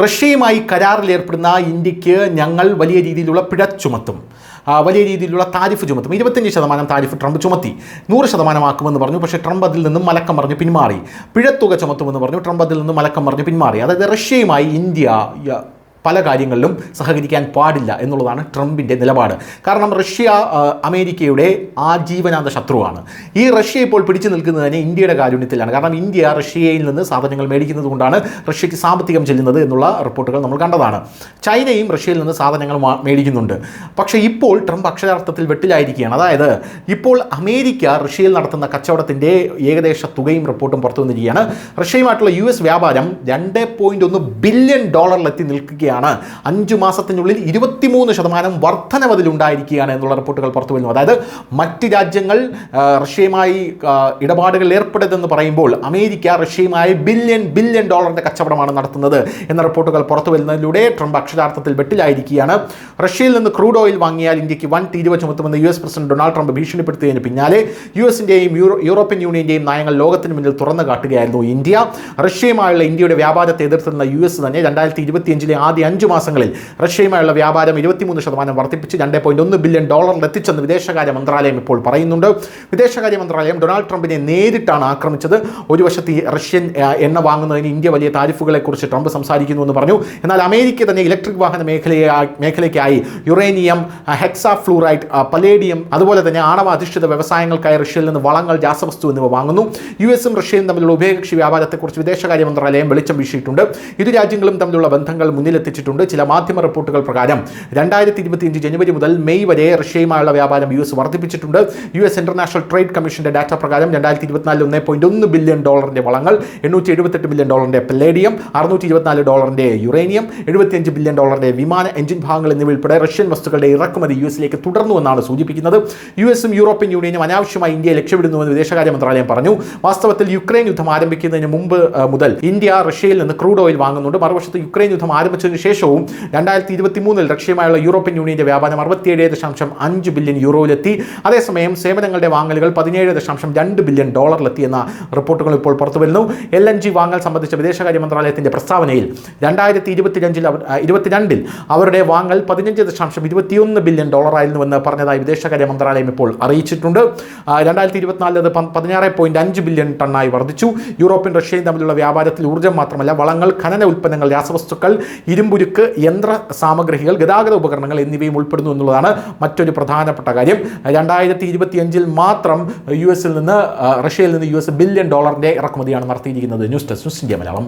റഷ്യയുമായി കരാറിൽ ഏർപ്പെടുന്ന ഇന്ത്യക്ക് ഞങ്ങൾ വലിയ രീതിയിലുള്ള പിഴ ചുമത്തും, വലിയ രീതിയിലുള്ള താരിഫ് ചുമത്തും. 25% താരിഫ് ട്രംപ് ചുമത്തി. 100% പറഞ്ഞു. പക്ഷേ ട്രംപ് അതിൽ നിന്നും മലക്കം പറഞ്ഞ് പിന്മാറി. പിഴത്തുക ചുമത്തുമെന്ന് പറഞ്ഞു. ട്രംപ് അതിൽ നിന്നും മലക്കം പറഞ്ഞ് പിന്മാറി. അതായത് റഷ്യയുമായി ഇന്ത്യ പല കാര്യങ്ങളിലും സഹകരിക്കാൻ പാടില്ല എന്നുള്ളതാണ് ട്രംപിൻ്റെ നിലപാട്. കാരണം റഷ്യ അമേരിക്കയുടെ ആജീവനാന്ത ശത്രുവാണ്. ഈ റഷ്യ ഇപ്പോൾ പിടിച്ചു നിൽക്കുന്നത് തന്നെ ഇന്ത്യയുടെ കാരുണ്യത്തിലാണ്. കാരണം ഇന്ത്യ റഷ്യയിൽ നിന്ന് സാധനങ്ങൾ മേടിക്കുന്നത് കൊണ്ടാണ് റഷ്യയ്ക്ക് സാമ്പത്തികം ചെല്ലുന്നത് എന്നുള്ള റിപ്പോർട്ടുകൾ നമ്മൾ കണ്ടതാണ്. ചൈനയും റഷ്യയിൽ നിന്ന് സാധനങ്ങൾ മേടിക്കുന്നുണ്ട്. പക്ഷേ ഇപ്പോൾ ട്രംപ് അക്ഷരാർത്ഥത്തിൽ വെട്ടിലായിരിക്കുകയാണ്. അതായത് ഇപ്പോൾ അമേരിക്ക റഷ്യയിൽ നടത്തുന്ന കച്ചവടത്തിൻ്റെ ഏകദേശ തുകയും റിപ്പോർട്ടും പുറത്തു വന്നിരിക്കുകയാണ്. റഷ്യയുമായിട്ടുള്ള US വ്യാപാരം $2.1 ബില്യൺ എത്തി നിൽക്കുകയാണ്. 5 മാസത്തിനുള്ളിൽ 23% വർധനവതിലുണ്ടായിരിക്കുകയാണ് എന്നുള്ള റിപ്പോർട്ടുകൾ പുറത്തു വരുന്നു. അതായത് മറ്റ് രാജ്യങ്ങൾ റഷ്യയുമായി ഇടപാടുകൾ ഏർപ്പെടരുതെന്ന് പറയുമ്പോൾ അമേരിക്ക റഷ്യയുമായി ബില്യൺ ഡോളറിൻ്റെ കച്ചവടമാണ് നടത്തുന്നത് എന്ന റിപ്പോർട്ടുകൾ പുറത്തു വരുന്നതിലൂടെ ട്രംപ് അക്ഷരാർത്ഥത്തിൽ വെട്ടിലായിരിക്കുകയാണ്. റഷ്യയിൽ നിന്ന് ക്രൂഡ് ഓയിൽ വാങ്ങിയാൽ ഇന്ത്യക്ക് വൻ തീരുവ ചുമത്തുമെന്ന് US പ്രസിഡന്റ് ഡൊണാൾഡ് ട്രംപ് ഭീഷണിപ്പെടുത്തിയതിന് പിന്നാലെ യുഎസിൻ്റെയും യൂറോപ്യൻ യൂണിയൻ്റെയും നയങ്ങൾ ലോകത്തിന് മുന്നിൽ തുറന്നു കാട്ടുകയായിരുന്നു ഇന്ത്യ. റഷ്യയുമായുള്ള ഇന്ത്യയുടെ വ്യാപാരത്തെ എതിർത്തിരുന്ന US തന്നെ 2025 ആദ്യ 5 മാസങ്ങളിൽ റഷ്യയുമായുള്ള വ്യാപാരം 23% വർദ്ധിപ്പിച്ച് $2.1 ബില്യൺ എത്തിച്ചെന്ന് വിദേശകാര്യ മന്ത്രാലയം ഇപ്പോൾ പറയുന്നുണ്ട്. വിദേശകാര്യ മന്ത്രാലയം ഡൊണാൾഡ് ട്രംപിനെ നേരിട്ടാണ് ആക്രമിച്ചത്. ഒരു വശത്ത് റഷ്യൻ എണ്ണ വാങ്ങുന്നതിന് ഇന്ത്യ വലിയ താരിഫുകളെക്കുറിച്ച് ട്രംപ് സംസാരിക്കുന്നുവെന്ന് പറഞ്ഞു. എന്നാൽ അമേരിക്ക തന്നെ ഇലക്ട്രിക് വാഹന മേഖലയ്ക്കായി യുറേനിയം, ഹെക്സാഫ്ലൂറൈഡ്, പലേഡിയം അതുപോലെ തന്നെ ആണവ അധിഷ്ഠിത വ്യവസായങ്ങൾക്കായി റഷ്യയിൽ നിന്ന് വളങ്ങൾ, രാസവസ്തു എന്നിവ വാങ്ങുന്നു. USഉം റഷ്യയും തമ്മിലുള്ള ഉഭയകക്ഷി വ്യാപാരത്തെക്കുറിച്ച് വിദേശകാര്യ മന്ത്രാലയം വെളിച്ചം വീശിയിട്ടുണ്ട്. ഇരു രാജ്യങ്ങളും തമ്മിലുള്ള ബന്ധങ്ങൾ മുന്നിലെത്തിച്ചിട്ടുണ്ട്. ചില മാധ്യമ റിപ്പോർട്ടുകൾ പ്രകാരം 2025 ജനുവരി മുതൽ മെയ് വരെ റഷ്യയുമായുള്ള വ്യാപാരം US വർദ്ധിപ്പിച്ചിട്ടുണ്ട്. US ഇന്റർനാഷണൽ ട്രേഡ് കമ്മീഷന്റെ ഡാറ്റ പ്രകാരം 2024 $1.1 ബില്യൺ വളങ്ങൾ, $878 ബില്യൺ പലേഡിയം, $624 യുറേനിയം, $75 ബില്യൺ വിമാന എഞ്ചിൻ ഭാഗങ്ങൾ എന്നിവയുൾപ്പെടെ റഷ്യൻ വസ്തുക്കളുടെ ഇറക്കുമതി USലേക്ക് തുടർന്നുവെന്നാണ് സൂചിപ്പിക്കുന്നത്. USഉം യൂറോപ്യൻ യൂണിയനും അനാവശ്യമായി ഇന്ത്യയെ ലക്ഷ്യമിടുന്നുവെന്ന് വിദേശകാര്യ മന്ത്രാലയം പറഞ്ഞു. വാസ്തവത്തിൽ യുക്രൈൻ യുദ്ധം ആരംഭിക്കുന്നതിന് മുമ്പ് മുതൽ ഇന്ത്യ റഷ്യയിൽ നിന്ന് ക്രൂഡ് ഓയിൽ വാങ്ങുന്നുണ്ട്. മറുവശത്ത് യുക്രൈൻ യുദ്ധം ആരംഭിച്ചതിന് ശേഷവും 2023 റഷ്യയുമായുള്ള യൂറോപ്യൻ യൂണിയന്റെ വ്യാപാരം 67.5 ബില്യൺ യൂറോയിലെത്തി. അതേസമയം സേവനങ്ങളുടെ വാങ്ങലുകൾ 17.2 ബില്യൺ എന്ന റിപ്പോർട്ടുകൾ ഇപ്പോൾ പുറത്തു വരുന്നു. LNG വാങ്ങൽ സംബന്ധിച്ച വിദേശകാര്യ മന്ത്രാലയത്തിന്റെ പ്രസ്താവനയിൽ 2022 അവരുടെ വാങ്ങൽ 15.21 ബില്യൺ ആയിരുന്നുവെന്ന് പറഞ്ഞതായി വിദേശകാര്യ മന്ത്രാലയം ഇപ്പോൾ അറിയിച്ചിട്ടുണ്ട്. 2024 അത് 16.5 ബില്യൺ ടണ്ണായി വർദ്ധിച്ചു. യൂറോപ്യൻ റഷ്യയും തമ്മിലുള്ള വ്യാപാരത്തിൽ ഊർജ്ജം മാത്രമല്ല വളങ്ങൾ, ഖനന ഉൽപ്പന്നങ്ങൾ, രാസവസ്തുക്കൾ, ഇരുമ്പുരുക്ക്, യന്ത്ര സാമഗ്രികൾ, ഗതാഗത ഉപകരണങ്ങൾ എന്നിവയും ഉൾപ്പെടുന്നു എന്നുള്ളതാണ് മറ്റൊരു പ്രധാനപ്പെട്ട കാര്യം. 2025 മാത്രം റഷ്യയിൽ നിന്ന് US ബില്യൺ ഇറക്കുമതിയാണ് നടത്തിയിരിക്കുന്നത്. News desk, news India Malayalam.